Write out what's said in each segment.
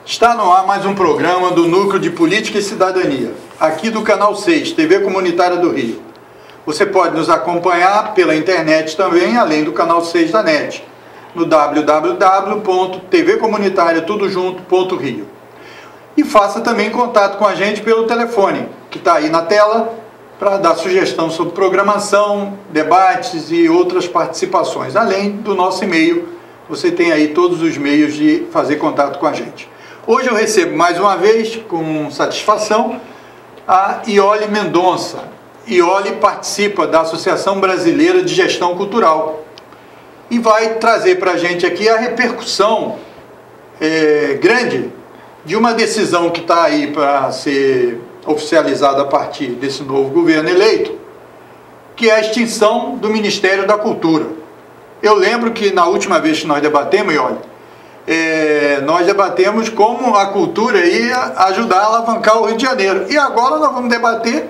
Está no ar mais um programa do Núcleo de Política e Cidadania, aqui do Canal 6, TV Comunitária do Rio. Você pode nos acompanhar pela internet também, além do Canal 6 da NET, no www.tvcomunitariatudojunto.rio. E faça também contato com a gente pelo telefone, que está aí na tela, para dar sugestão sobre programação, debates e outras participações. Além do nosso e-mail, você tem aí todos os meios de fazer contato com a gente. Hoje eu recebo mais uma vez, com satisfação, a Iole Mendonça. Iole participa da Associação Brasileira de Gestão Cultural e vai trazer para a gente aqui a repercussão grande de uma decisão que está aí para ser oficializada a partir desse novo governo eleito, que é a extinção do Ministério da Cultura. Eu lembro que na última vez que nós debatemos, Iole, nós debatemos como a cultura ia ajudar a alavancar o Rio de Janeiro. E agora nós vamos debater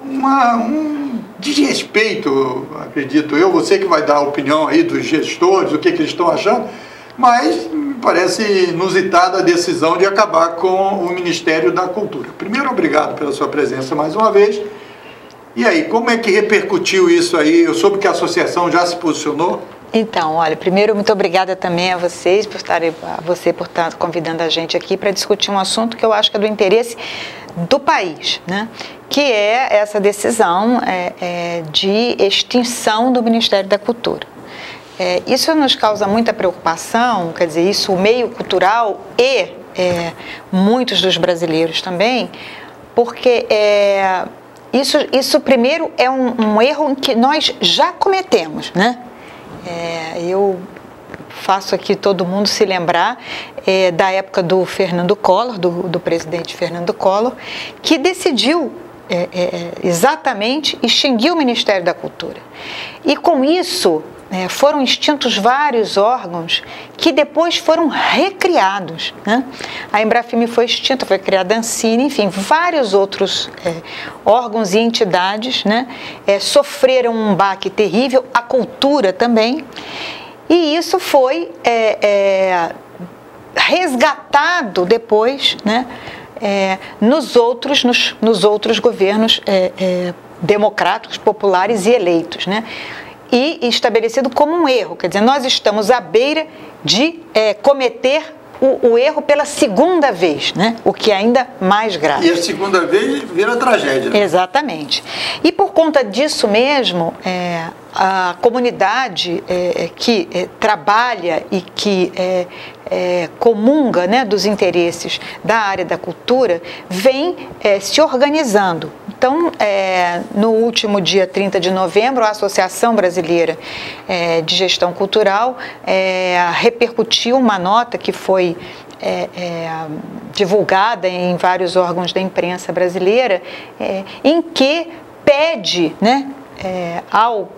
um desrespeito, acredito eu, você que vai dar a opinião aí dos gestores, o que eles estão achando, mas me parece inusitada a decisão de acabar com o Ministério da Cultura. Primeiro, obrigado pela sua presença mais uma vez. E aí, como é que repercutiu isso aí? Eu soube que a associação já se posicionou. Então, olha, primeiro, muito obrigada também a vocês por estar convidando a gente aqui para discutir um assunto que eu acho que é do interesse do país, né? Que é essa decisão de extinção do Ministério da Cultura. Isso nos causa muita preocupação, quer dizer, isso o meio cultural e muitos dos brasileiros também, porque isso primeiro é um erro que nós já cometemos, né? Eu faço aqui todo mundo se lembrar da época do Fernando Collor, do presidente Fernando Collor, que decidiu exatamente extinguir o Ministério da Cultura. E com isso foram extintos vários órgãos que depois foram recriados, né? A Embrafilme foi extinta, foi criada a Ancine, enfim, vários outros órgãos e entidades, né, sofreram um baque terrível, a cultura também, e isso foi resgatado depois, né, nos outros governos democráticos, populares e eleitos, né? E estabelecido como um erro, quer dizer, nós estamos à beira de cometer o erro pela segunda vez, né? O que é ainda mais grave. E a segunda vez vira tragédia. Né? Exatamente. E por conta disso mesmo, a comunidade que trabalha e que comunga, né, dos interesses da área da cultura, vem se organizando. Então, no último dia 30 de novembro, a Associação Brasileira de Gestão Cultural repercutiu uma nota que foi divulgada em vários órgãos da imprensa brasileira, em que pede, né, ao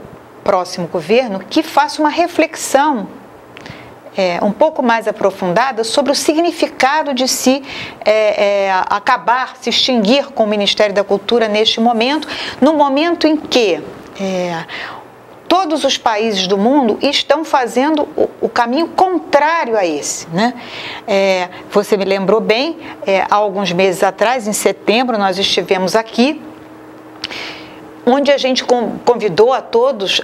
próximo governo que faça uma reflexão um pouco mais aprofundada sobre o significado de se extinguir com o Ministério da Cultura neste momento, no momento em que todos os países do mundo estão fazendo o caminho contrário a esse, né? Você me lembrou bem, há alguns meses atrás, em setembro, nós estivemos aqui, onde a gente convidou a todos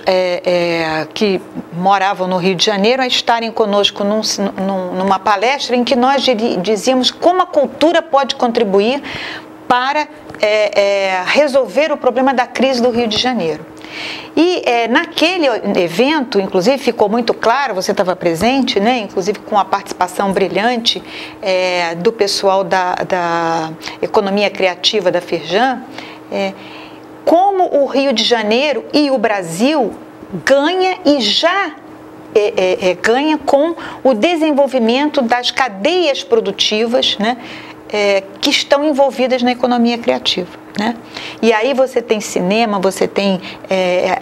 que moravam no Rio de Janeiro a estarem conosco numa palestra em que nós dizíamos como a cultura pode contribuir para resolver o problema da crise do Rio de Janeiro. E naquele evento, inclusive, ficou muito claro, você estava presente, né, inclusive com a participação brilhante do pessoal da economia criativa da Firjan, como o Rio de Janeiro e o Brasil ganha e já ganha com o desenvolvimento das cadeias produtivas, né, que estão envolvidas na economia criativa, né? E aí você tem cinema, você tem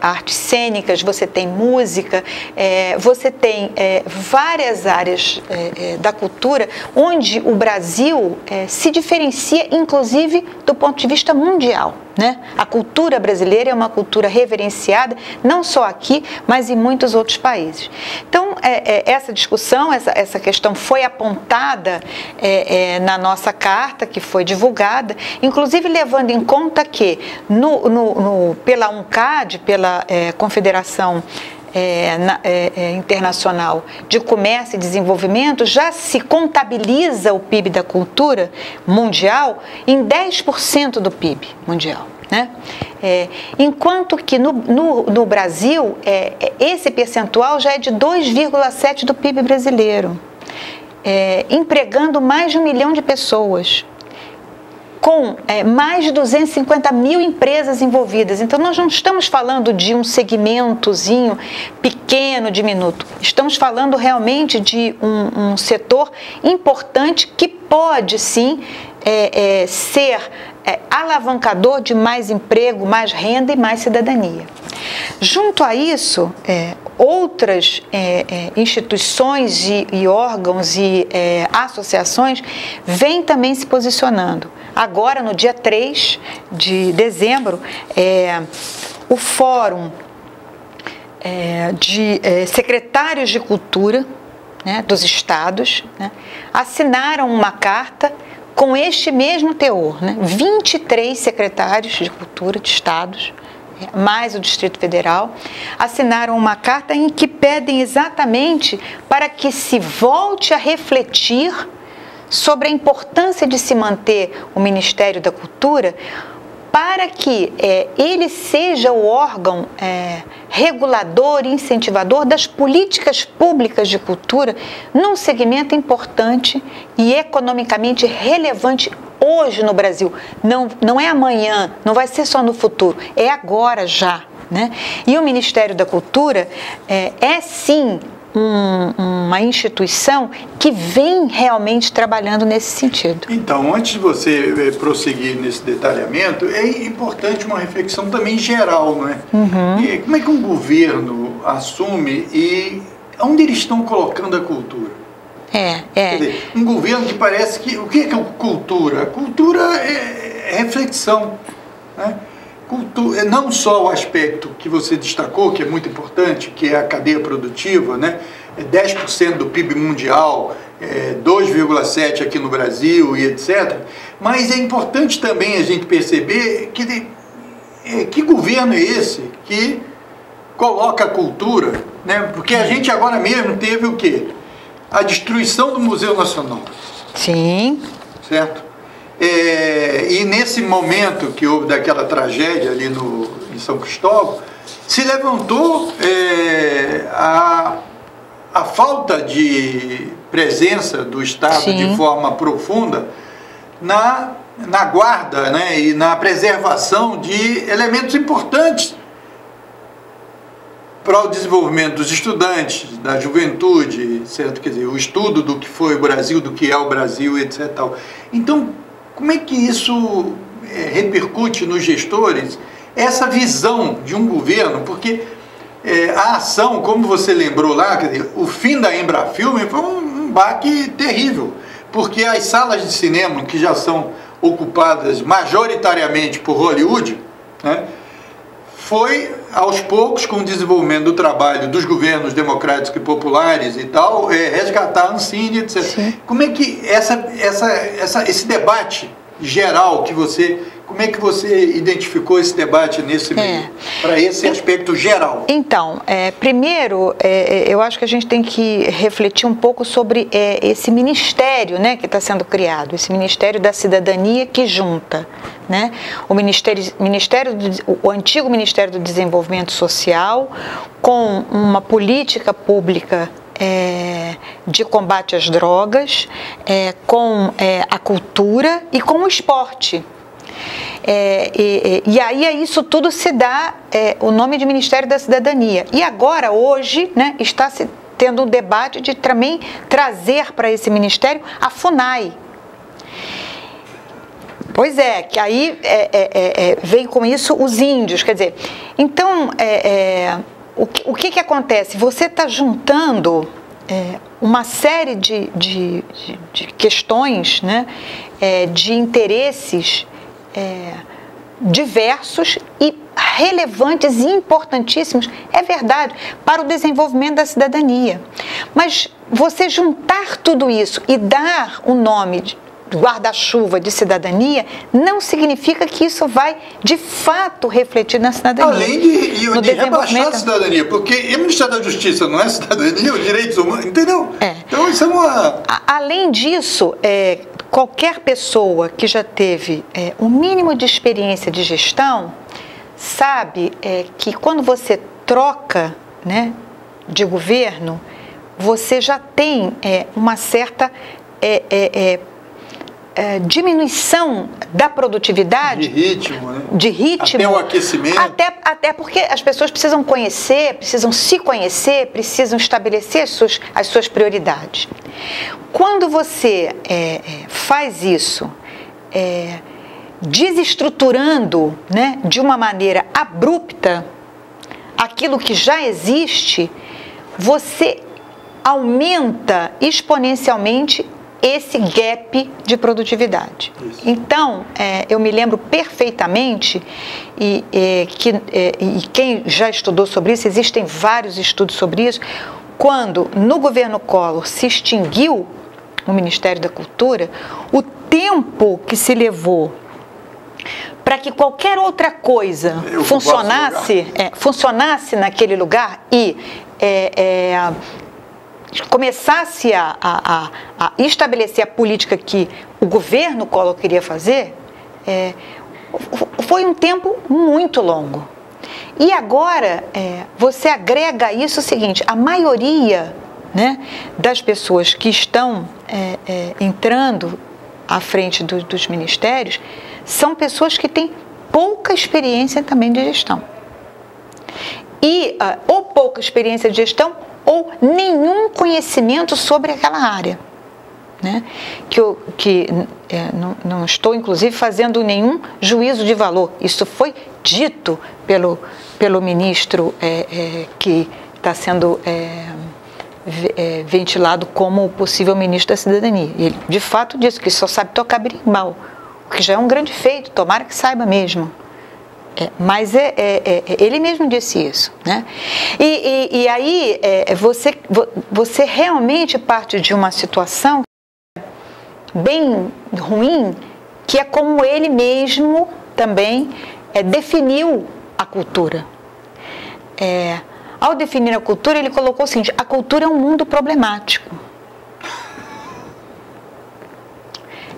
artes cênicas, você tem música, você tem várias áreas da cultura onde o Brasil se diferencia, inclusive, do ponto de vista mundial. né? A cultura brasileira é uma cultura reverenciada, não só aqui, mas em muitos outros países. Então, essa discussão, essa questão foi apontada na nossa carta, que foi divulgada, inclusive levando em conta que, pela UNCAD, pela Confederação Internacional de Comércio e Desenvolvimento, já se contabiliza o PIB da cultura mundial em 10% do PIB mundial, né? Enquanto que no Brasil, esse percentual já é de 2,7% do PIB brasileiro, empregando mais de 1 milhão de pessoas, com mais de 250 mil empresas envolvidas. Então, nós não estamos falando de um segmentozinho pequeno, diminuto. Estamos falando realmente de um setor importante que pode, sim, ser alavancador de mais emprego, mais renda e mais cidadania. Junto a isso, outras instituições e órgãos e associações vêm também se posicionando. Agora, no dia 3 de dezembro, o Fórum de Secretários de Cultura, né, dos estados, né, assinaram uma carta com este mesmo teor, né, 23 secretários de cultura de estados, mais o Distrito Federal, assinaram uma carta em que pedem exatamente para que se volte a refletir sobre a importância de se manter o Ministério da Cultura, para que ele seja o órgão regulador e incentivador das políticas públicas de cultura num segmento importante e economicamente relevante hoje no Brasil. Não é amanhã, não vai ser só no futuro, é agora já, né? E o Ministério da Cultura sim uma instituição que vem realmente trabalhando nesse sentido. Então, antes de você prosseguir nesse detalhamento, é importante uma reflexão também geral, não é? Uhum. E como é que um governo assume e onde eles estão colocando a cultura? Quer dizer, um governo que parece que... O que é cultura? A cultura é reflexão, né? Cultura, não só o aspecto que você destacou, que é muito importante, que é a cadeia produtiva, né? 10% do PIB mundial, 2,7% aqui no Brasil e etc. Mas é importante também a gente perceber que governo é esse que coloca a cultura, né? Porque a gente agora mesmo teve o quê? A destruição do Museu Nacional. Sim. Certo? E nesse momento que houve daquela tragédia ali em São Cristóvão, se levantou a falta de presença do Estado, sim, de forma profunda na guarda, né, e na preservação de elementos importantes para o desenvolvimento dos estudantes, da juventude, certo? Quer dizer, o estudo do que foi o Brasil, do que é o Brasil, etc. Então, como é que isso repercute nos gestores, essa visão de um governo? Porque a ação, como você lembrou lá, quer dizer, o fim da Embrafilme foi um baque terrível, porque as salas de cinema, que já são ocupadas majoritariamente por Hollywood, né, foi aos poucos, com o desenvolvimento do trabalho dos governos democráticos e populares e tal, resgatar a Ancine, etc. Sim. Como é que esse debate geral que você... Como é que você identificou esse debate nesse meio, para esse aspecto geral? Então, primeiro, eu acho que a gente tem que refletir um pouco sobre esse ministério, né, que está sendo criado, esse Ministério da Cidadania que junta, né, o antigo Ministério do Desenvolvimento Social com uma política pública de combate às drogas, com a cultura e com o esporte. E aí isso tudo se dá o nome de Ministério da Cidadania. E agora, hoje, né, está se tendo um debate de também trazer para esse ministério a FUNAI. Pois é, que aí vem com isso os índios, quer dizer, então, o que acontece? Você está juntando uma série de questões, né, de interesses diversos e relevantes e importantíssimos, é verdade, para o desenvolvimento da cidadania. Mas você juntar tudo isso e dar o nome de guarda-chuva de cidadania não significa que isso vai de fato refletir na cidadania. Além de rebaixar a cidadania, porque o Ministério da Justiça não é cidadania, os direitos humanos, entendeu? Então isso é uma... Além disso, qualquer pessoa que já teve o mínimo de experiência de gestão sabe que quando você troca, né, de governo, você já tem uma certa diminuição da produtividade. De ritmo, né? De ritmo. Até o aquecimento. Até porque as pessoas precisam conhecer, precisam se conhecer, precisam estabelecer as suas prioridades. Quando você faz isso, desestruturando, né, de uma maneira abrupta aquilo que já existe, você aumenta exponencialmente esse gap de produtividade. Isso. Então, eu me lembro perfeitamente, e quem já estudou sobre isso, existem vários estudos sobre isso, quando no governo Collor se extinguiu o Ministério da Cultura, o tempo que se levou para que qualquer outra coisa funcionasse naquele lugar e começasse a estabelecer a política que o governo Collor queria fazer, foi um tempo muito longo. E agora você agrega a isso o seguinte: a maioria, né, das pessoas que estão entrando à frente dos ministérios são pessoas que têm pouca experiência também de gestão. E ou pouca experiência de gestão ou nenhum conhecimento sobre aquela área, né? Não estou, inclusive, fazendo nenhum juízo de valor. Isso foi dito pelo ministro que está sendo ventilado como o possível ministro da Cidadania. E ele, de fato, disse que só sabe tocar berimbau, o que já é um grande feito, tomara que saiba mesmo. Mas ele mesmo disse isso, né? E aí você realmente parte de uma situação bem ruim, que é como ele mesmo também definiu a cultura. Ao definir a cultura, ele colocou o seguinte: a cultura é um mundo problemático.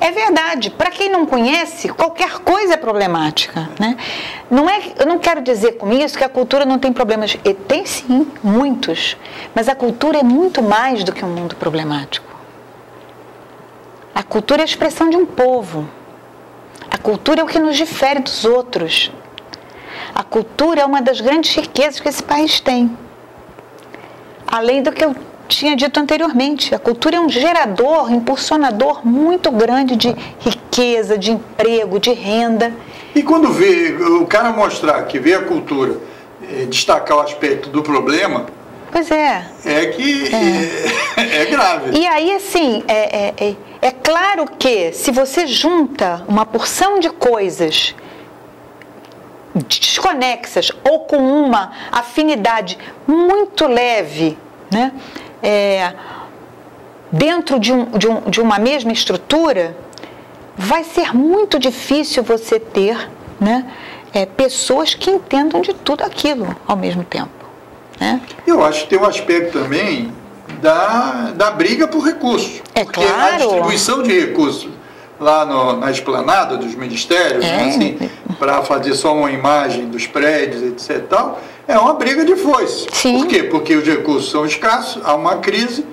É verdade, para quem não conhece, qualquer coisa é problemática, né? Eu não quero dizer com isso que a cultura não tem problemas, e tem sim, muitos, mas a cultura é muito mais do que um mundo problemático. A cultura é a expressão de um povo, a cultura é o que nos difere dos outros, a cultura é uma das grandes riquezas que esse país tem, além do que eu tinha dito anteriormente. A cultura é um gerador, impulsionador muito grande de riqueza, de emprego, de renda. E quando vê o cara mostrar que vê a cultura destacar o aspecto do problema, pois é grave. E aí, assim, é claro que se você junta uma porção de coisas desconexas ou com uma afinidade muito leve, né, dentro de uma mesma estrutura, vai ser muito difícil você ter, né, pessoas que entendam de tudo aquilo ao mesmo tempo, né? Eu acho que tem um aspecto também da briga por recursos. Porque claro. A distribuição de recursos lá na esplanada dos ministérios, né, assim, para fazer só uma imagem dos prédios, etc. Tal, é uma briga de foice. Sim. Por quê? Porque os recursos são escassos, há uma crise,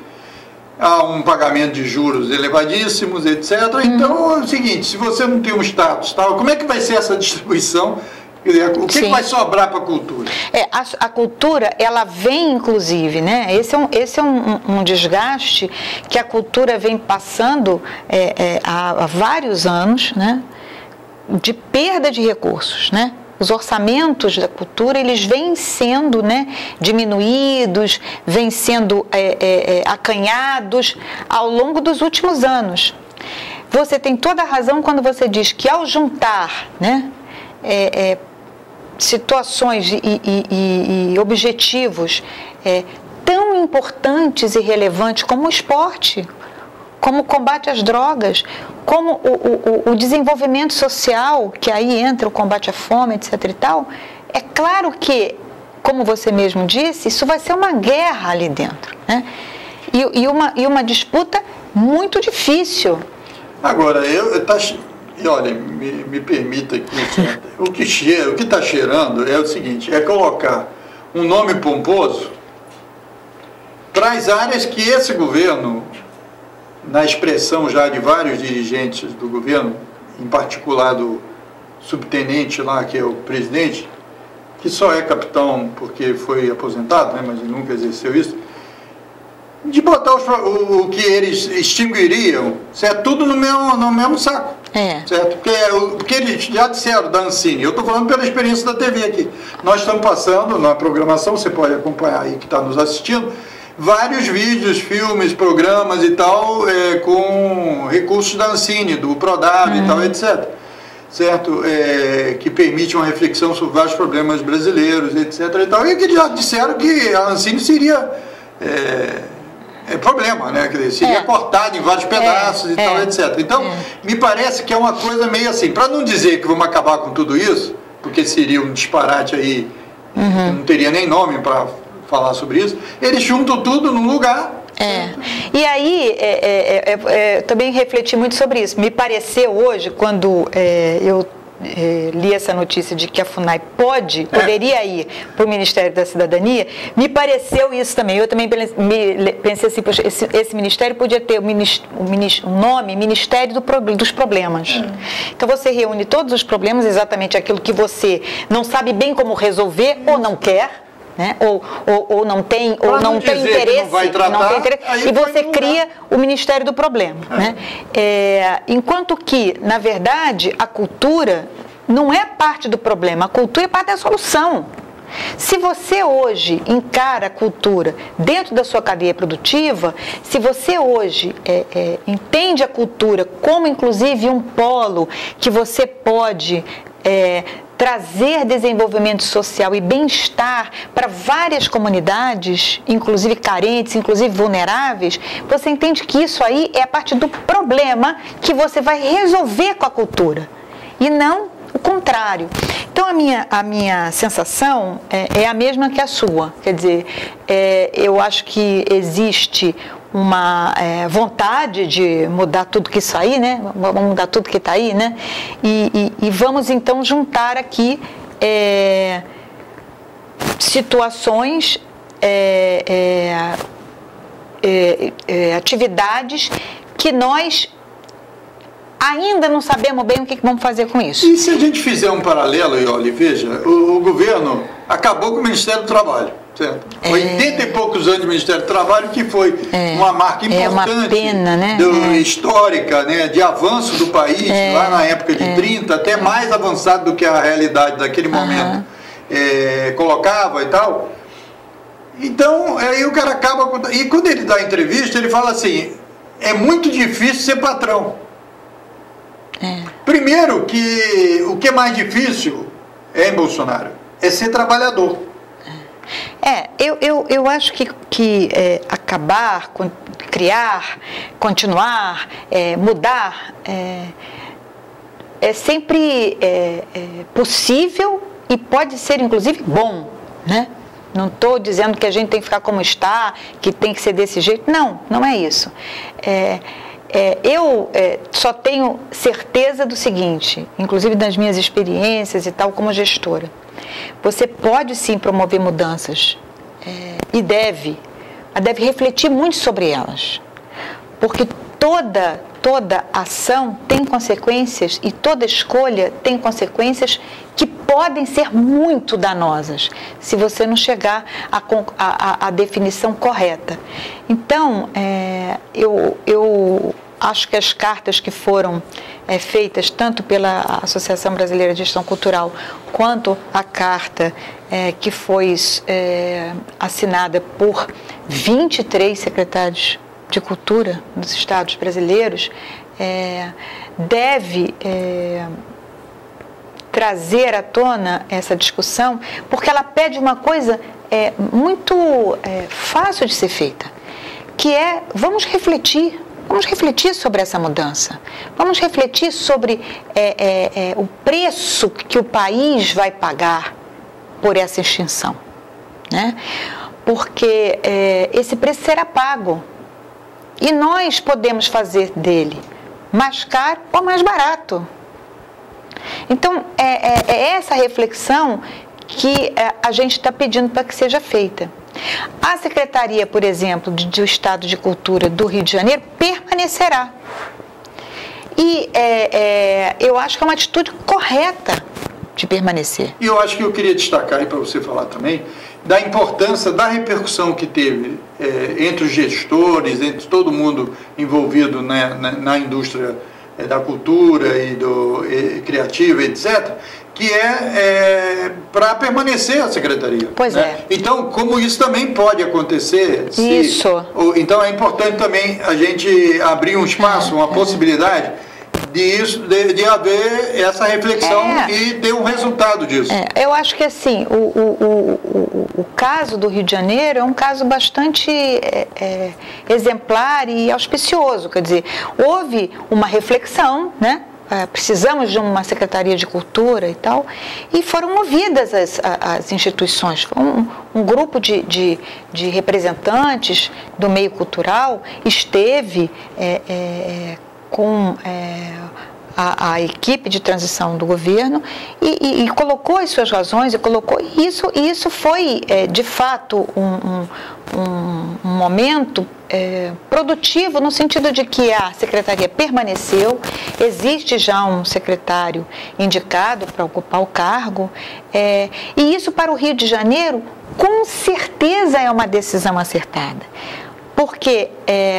há um pagamento de juros elevadíssimos, etc. Então é o seguinte: se você não tem um status tal, como é que vai ser essa distribuição? O que vai sobrar para a cultura? A cultura, ela vem, inclusive, né? Esse é um desgaste que a cultura vem passando há vários anos, né? De perda de recursos, né? Os orçamentos da cultura, eles vêm sendo, né, diminuídos, vêm sendo acanhados ao longo dos últimos anos. Você tem toda a razão quando você diz que ao juntar, né, situações e objetivos tão importantes e relevantes como o esporte, como o combate às drogas, como o desenvolvimento social, que aí entra o combate à fome, etc. e tal, é claro que, como você mesmo disse, isso vai ser uma guerra ali dentro, né? E uma disputa muito difícil. Agora, olha, me permita aqui, o que está cheirando é o seguinte, é colocar um nome pomposo para as áreas que esse governo, na expressão já de vários dirigentes do governo, em particular do subtenente lá, que é o presidente, que só é capitão porque foi aposentado, né, mas nunca exerceu isso, de botar o que eles extinguiriam, certo? Tudo no mesmo saco. Certo? Porque eles já disseram da Ancine, eu estou falando pela experiência da TV aqui. Nós estamos passando na programação, você pode acompanhar aí que está nos assistindo, vários vídeos, filmes, programas e tal, com recursos da Ancine, do Prodab e tal, etc. Certo? Que permite uma reflexão sobre vários problemas brasileiros, etc. E tal, e que já disseram que a Ancine seria problema, né? Quer dizer, seria cortado em vários pedaços e tal, etc. Então, me parece que é uma coisa meio assim, para não dizer que vamos acabar com tudo isso, porque seria um disparate aí, não teria nem nome para falar sobre isso, eles juntam tudo num lugar. E aí, também refleti muito sobre isso. Me pareceu hoje, quando eu li essa notícia de que a FUNAI poderia ir para o Ministério da Cidadania, me pareceu isso também. Eu também pensei assim, poxa, esse ministério podia ter o nome Ministério dos Problemas. Então você reúne todos os problemas, exatamente aquilo que você não sabe bem como resolver ou não quer, né? Ou não tem interesse, e você cria o Ministério do Problema. Né? Enquanto que, na verdade, a cultura não é parte do problema, a cultura é parte da solução. Se você hoje encara a cultura dentro da sua cadeia produtiva, se você hoje entende a cultura como inclusive um polo que você pode trazer desenvolvimento social e bem-estar para várias comunidades, inclusive carentes, inclusive vulneráveis, você entende que isso aí é a parte do problema que você vai resolver com a cultura, e não o contrário. Então, a minha sensação é a mesma que a sua. Quer dizer, eu acho que existe uma vontade de mudar tudo que isso aí, né? Vamos mudar tudo que está aí, né? E vamos então juntar aqui situações, atividades que nós ainda não sabemos bem o que vamos fazer com isso. E se a gente fizer um paralelo, Iole, veja, o governo acabou com o Ministério do Trabalho. Certo? 80 e poucos anos de Ministério do Trabalho, que foi uma marca importante, uma pena, né? Histórica, né? De avanço do país, lá na época de 30, até mais avançado do que a realidade daquele momento colocava e tal. Então, aí o cara acaba... E quando ele dá entrevista, ele fala assim, é muito difícil ser patrão. Primeiro, que o que é mais difícil em Bolsonaro é ser trabalhador. Eu acho que acabar, criar, continuar, mudar, é sempre possível e pode ser, inclusive, bom, né? Não estou dizendo que a gente tem que ficar como está, que tem que ser desse jeito. Não, não é isso. Eu só tenho certeza do seguinte, inclusive das minhas experiências e tal, como gestora. Você pode sim promover mudanças e deve refletir muito sobre elas, porque toda ação tem consequências e toda escolha tem consequências que podem ser muito danosas se você não chegar à definição correta. Então, eu acho que as cartas que foram feitas tanto pela Associação Brasileira de Gestão Cultural quanto a carta que foi assinada por 23 secretários de Cultura dos estados brasileiros deve trazer à tona essa discussão, porque ela pede uma coisa muito fácil de ser feita, que é, vamos refletir sobre essa mudança, vamos refletir sobre o preço que o país vai pagar por essa extinção, né? Porque esse preço será pago e nós podemos fazer dele mais caro ou mais barato. Então, é essa reflexão que a gente está pedindo para que seja feita. A Secretaria, por exemplo, do Estado de Cultura do Rio de Janeiro permanecerá. E eu acho que é uma atitude correta de permanecer. E eu acho que eu queria destacar aí para você falar também da importância da repercussão que teve entre os gestores, entre todo mundo envolvido na indústria da cultura e criativa, etc., que para permanecer a secretaria. Pois é. Então, como isso também pode acontecer... Isso. Então, é importante também a gente abrir um espaço, uma possibilidade de haver essa reflexão e ter um resultado disso. Eu acho que, assim, o caso do Rio de Janeiro é um caso bastante exemplar e auspicioso. Quer dizer, houve uma reflexão, né? Precisamos de uma Secretaria de Cultura e tal, e foram movidas as instituições. Foi um grupo de representantes do meio cultural esteve com a equipe de transição do governo e colocou as suas razões, e isso foi, de fato, um momento produtivo, no sentido de que a secretaria permaneceu, existe já um secretário indicado para ocupar o cargo, e isso para o Rio de Janeiro, com certeza é uma decisão acertada, porque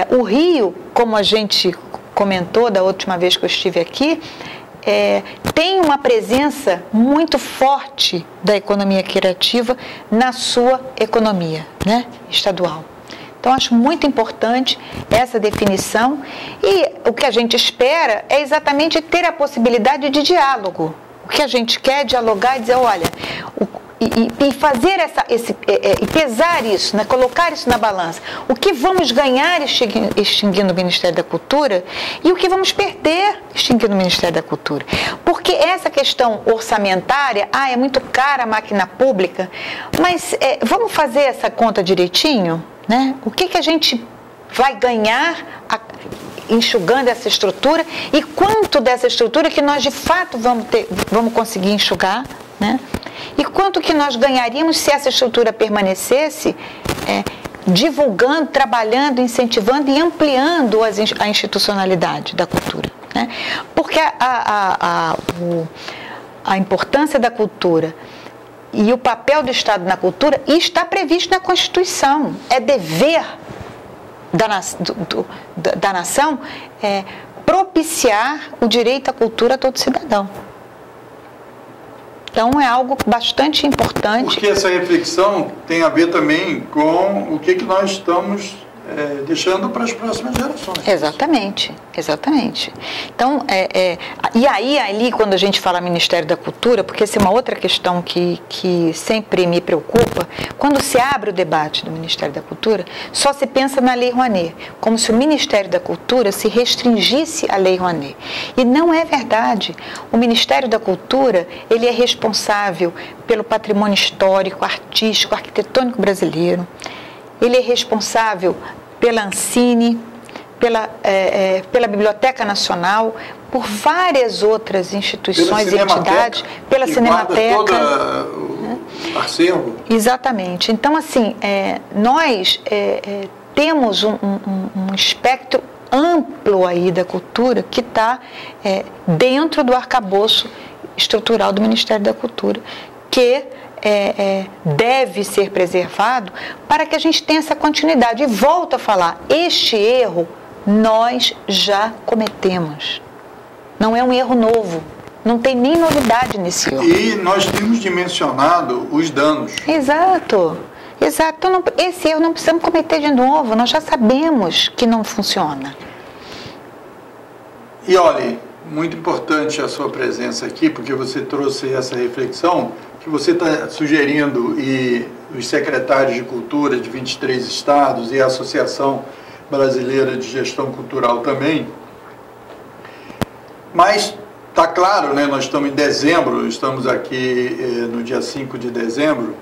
o Rio, como a gente comentou da última vez que eu estive aqui, tem uma presença muito forte da economia criativa na sua economia, né, estadual. Então, acho muito importante essa definição e o que a gente espera é exatamente ter a possibilidade de diálogo. O que a gente quer é dialogar e dizer, olha, e fazer e pesar isso, né? Colocar isso na balança. O que vamos ganhar extinguindo o Ministério da Cultura e o que vamos perder extinguindo o Ministério da Cultura. Porque essa questão orçamentária, é muito cara a máquina pública, mas vamos fazer essa conta direitinho, né? O que a gente vai ganhar enxugando essa estrutura e quanto dessa estrutura que nós de fato vamos conseguir enxugar, né? E quanto que nós ganharíamos se essa estrutura permanecesse divulgando, trabalhando, incentivando e ampliando a institucionalidade da cultura, né? Porque a importância da cultura e o papel do Estado na cultura está previsto na Constituição. É dever da nação propiciar o direito à cultura a todo cidadão. Então, é algo bastante importante. Porque essa reflexão tem a ver também com o que nós estamos deixando para as próximas gerações. Exatamente, exatamente. Então, e aí, ali, quando a gente fala Ministério da Cultura, porque essa é uma outra questão que sempre me preocupa, quando se abre o debate do Ministério da Cultura, só se pensa na Lei Rouanet, como se o Ministério da Cultura se restringisse à Lei Rouanet. E não é verdade. O Ministério da Cultura, ele é responsável pelo patrimônio histórico, artístico, arquitetônico brasileiro. Ele é responsável pela Ancine, pela Biblioteca Nacional, por várias outras instituições e entidades, pela Cinemateca. Toda o acervo. Exatamente. Então, assim, nós temos um espectro amplo aí da cultura que está dentro do arcabouço estrutural do Ministério da Cultura, que deve ser preservado para que a gente tenha essa continuidade. E volto a falar, este erro nós já cometemos. Não é um erro novo, não tem nem novidade nesse erro. E nós temos dimensionado os danos. Exato, exato. Então, esse erro não precisamos cometer de novo, nós já sabemos que não funciona. E olha, muito importante a sua presença aqui, porque você trouxe essa reflexão que você está sugerindo, e os secretários de cultura de 23 estados e a Associação Brasileira de Gestão Cultural também. Mas está claro, né, nós estamos em dezembro, estamos aqui no dia 5 de dezembro,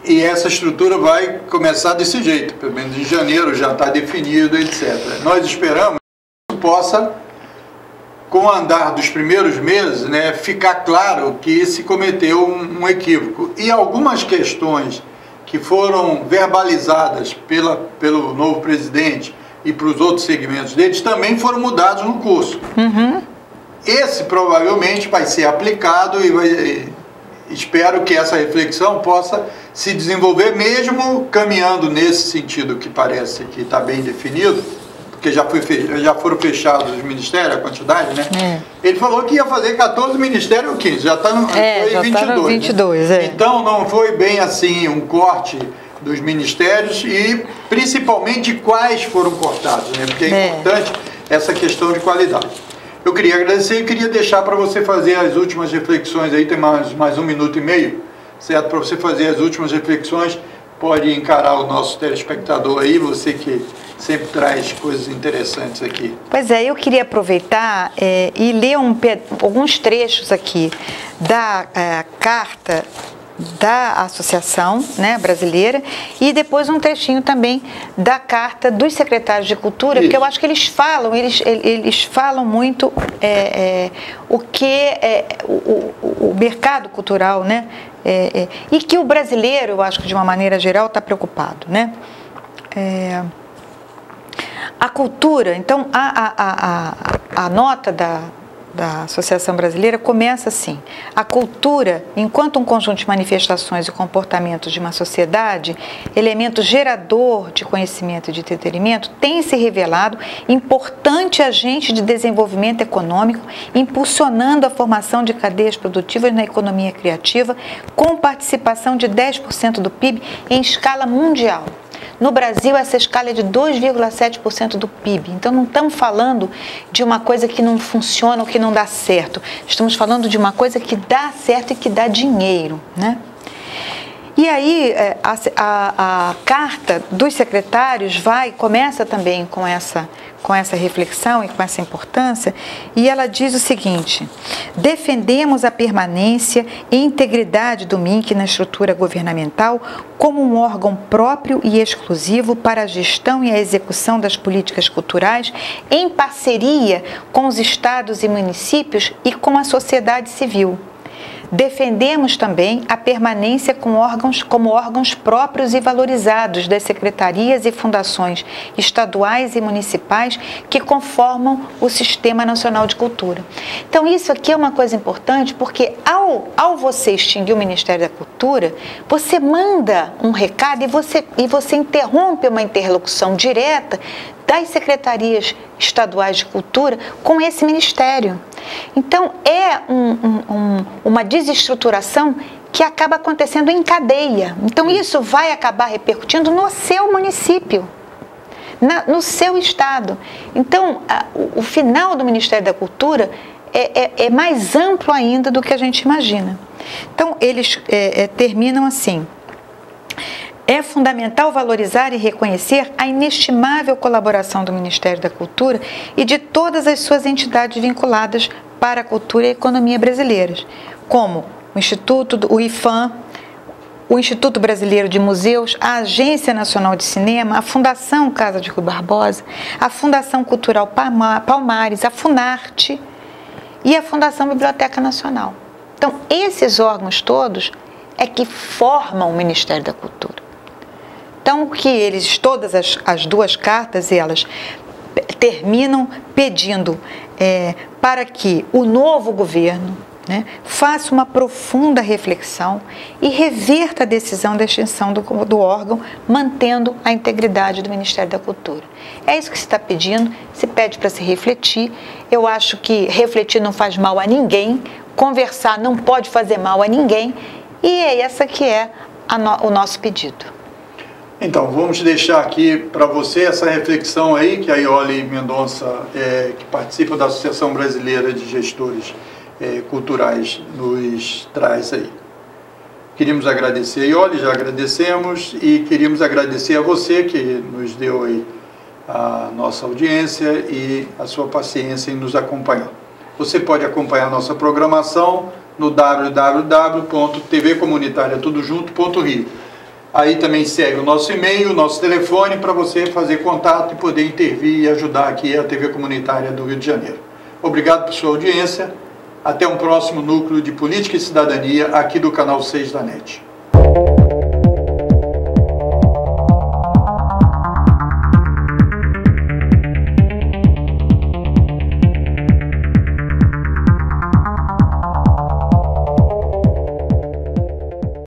e essa estrutura vai começar desse jeito, pelo menos em janeiro já está definido, etc. Nós esperamos que possa, com o andar dos primeiros meses, né, ficar claro que se cometeu um equívoco. E algumas questões que foram verbalizadas pelo novo presidente e para os outros segmentos deles também foram mudados no curso. Esse provavelmente vai ser aplicado e espero que essa reflexão possa se desenvolver, mesmo caminhando nesse sentido que parece que está bem definido, porque já foram fechados os ministérios, a quantidade, né? Ele falou que ia fazer 14 ministérios ou 15, já está no 22. Né? Então não foi bem assim um corte dos ministérios e principalmente quais foram cortados, né? Porque é importante essa questão de qualidade. Eu queria agradecer e queria deixar para você fazer as últimas reflexões, aí tem mais 1 minuto e meio, certo? Para você fazer as últimas reflexões, pode encarar o nosso telespectador aí, você que sempre traz coisas interessantes aqui. Pois é, eu queria aproveitar e ler alguns trechos aqui da carta da Associação, né, Brasileira, e depois um trechinho também da carta dos secretários de Cultura, porque eu acho que eles falam muito o que é o mercado cultural, né, e que o brasileiro, eu acho que de uma maneira geral, está preocupado, né. A cultura, então, a nota da Associação Brasileira começa assim: a cultura, enquanto um conjunto de manifestações e comportamentos de uma sociedade, elemento gerador de conhecimento e de entretenimento, tem se revelado importante agente de desenvolvimento econômico, impulsionando a formação de cadeias produtivas na economia criativa, com participação de 10% do PIB em escala mundial. No Brasil, essa escala é de 2,7% do PIB. Então, não estamos falando de uma coisa que não funciona ou que não dá certo. Estamos falando de uma coisa que dá certo e que dá dinheiro, né? E aí, a carta dos secretários começa também com essa reflexão e com essa importância, e ela diz o seguinte: defendemos a permanência e integridade do MINC na estrutura governamental como um órgão próprio e exclusivo para a gestão e a execução das políticas culturais em parceria com os estados e municípios e com a sociedade civil. Defendemos também a permanência como órgãos próprios e valorizados das secretarias e fundações estaduais e municipais que conformam o Sistema Nacional de Cultura. Então, isso aqui é uma coisa importante, porque ao você extinguir o Ministério da Cultura, você manda um recado e você interrompe uma interlocução direta das secretarias estaduais de cultura com esse ministério. Então, é uma desestruturação que acaba acontecendo em cadeia. Então, isso vai acabar repercutindo no seu município, no seu estado. Então, o final do Ministério da Cultura é mais amplo ainda do que a gente imagina. Então, eles terminam assim: é fundamental valorizar e reconhecer a inestimável colaboração do Ministério da Cultura e de todas as suas entidades vinculadas para a cultura e a economia brasileiras, como o Instituto, o IFAM, o Instituto Brasileiro de Museus, a Agência Nacional de Cinema, a Fundação Casa de Rui Barbosa, a Fundação Cultural Palmares, a Funarte e a Fundação Biblioteca Nacional. Então, esses órgãos todos é que formam o Ministério da Cultura. Então, todas as duas cartas, elas terminam pedindo para que o novo governo, né, faça uma profunda reflexão e reverta a decisão da extinção do órgão, mantendo a integridade do Ministério da Cultura. É isso que se está pedindo, se pede para se refletir. Eu acho que refletir não faz mal a ninguém, conversar não pode fazer mal a ninguém, e é essa que é o nosso pedido. Então, vamos deixar aqui para você essa reflexão aí, que a Iole Mendonça, que participa da Associação Brasileira de Gestores Culturais, nos traz aí. Queríamos agradecer a Iole, já agradecemos, e queríamos agradecer a você que nos deu aí a nossa audiência e a sua paciência em nos acompanhar. Você pode acompanhar a nossa programação no www.tvcomunitariatudojunto.rio. Aí também segue o nosso e-mail, o nosso telefone para você fazer contato e poder intervir e ajudar aqui a TV Comunitária do Rio de Janeiro. Obrigado por sua audiência. Até um próximo núcleo de Política e Cidadania aqui do canal 6 da NET.